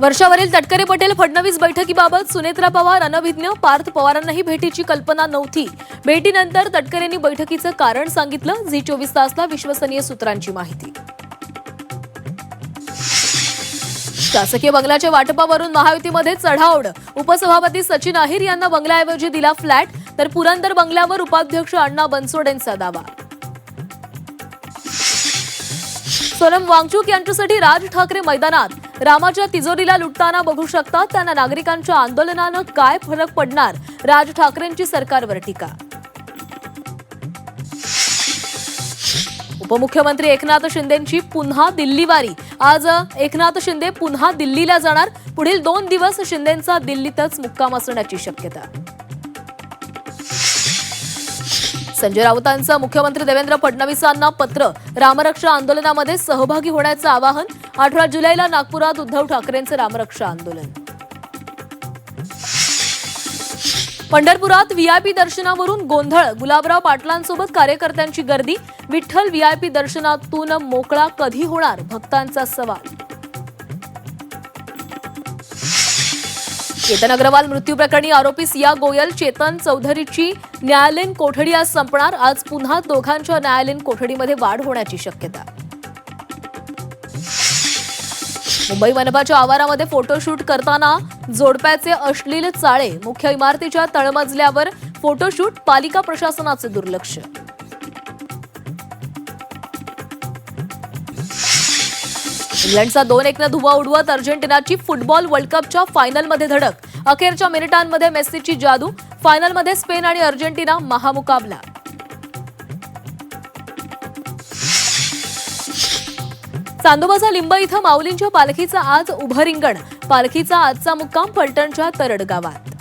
वर्षावरील तटकरे पटेल फडणवीस बैठकीबाबत सुनेत्रा पवार अनभिज्ञ, पार्थ पवारांनाही भेटीची कल्पना नव्हती. भेटीनंतर तटकरेंनी बैठकीचं कारण सांगितलं. झी 24 तासला विश्वसनीय सूत्रांची माहिती. शासकीय बंगल्याच्या वाटपावरून महायुतीमध्ये चढाओढ. उपसभापती सचिन अहिर यांना बंगल्याऐवजी दिला फ्लॅट, तर पुरंदर बंगल्यावर उपाध्यक्ष अण्णा बनसोडेंचा दावा. सोनम वांगचुक यांच्यासाठी राज ठाकरे मैदानात. रामाच्या तिजोरीला लुटताना बघू शकतात. त्यांना नागरिकांच्या आंदोलनानं काय फरक पडणार? राज ठाकरेंची सरकारवर टीका. उपमुख्यमंत्री एकनाथ शिंदेंची पुन्हा दिल्लीवारी. आज एकनाथ शिंदे पुन्हा दिल्लीला जाणार. पुढील 2 दिवस शिंदेंचा दिल्लीतच मुक्काम असण्याची शक्यता. संजय राऊतांचं मुख्यमंत्री देवेंद्र फडणवीसांना पत्र. रामरक्षा आंदोलनामध्ये सहभागी होण्याचं आवाहन. 18 जुलैला नागपुरात उद्धव ठाकरेंचं रामरक्षा आंदोलन. पंढरपुरात व्हीआयपी दर्शनावरून गोंधळ. गुलाबराव पाटलांसोबत कार्यकर्त्यांची गर्दी. विठ्ठल व्हीआयपी दर्शनातून मोकळा कधी होणार? भक्तांचा सवाल. चेतन अग्रवाल मृत्यू प्रकरणी आरोपी सिया गोयल, चेतन चौधरीची न्यायालयीन कोठडी आज संपणार. आज पुन्हा दोघांच्या न्यायालयीन कोठडीमध्ये वाढ होण्याची शक्यता. मुंबई मनपाच्या आवारामध्ये फोटोशूट करताना जोडप्याचे अश्लील चाळे. मुख्य इमारतीच्या तळमजल्यावर फोटोशूट. पालिका प्रशासनाचे दुर्लक्ष. इंग्लंडचा 2-1 धुव्वा उडवत अर्जेंटिनाची फुटबॉल वर्ल्ड कपच्या फायनलमध्ये धडक. अखेरच्या मिनिटांमध्ये मेस्सीची जादू. फायनलमध्ये स्पेन आणि अर्जेंटिना महामुकाबला. चांदोबाचा लिंब इथं माऊलींच्या पालखीचा आज उभं रिंगण. पालखीचा आजचा मुक्काम फलटणच्या तरड गावात.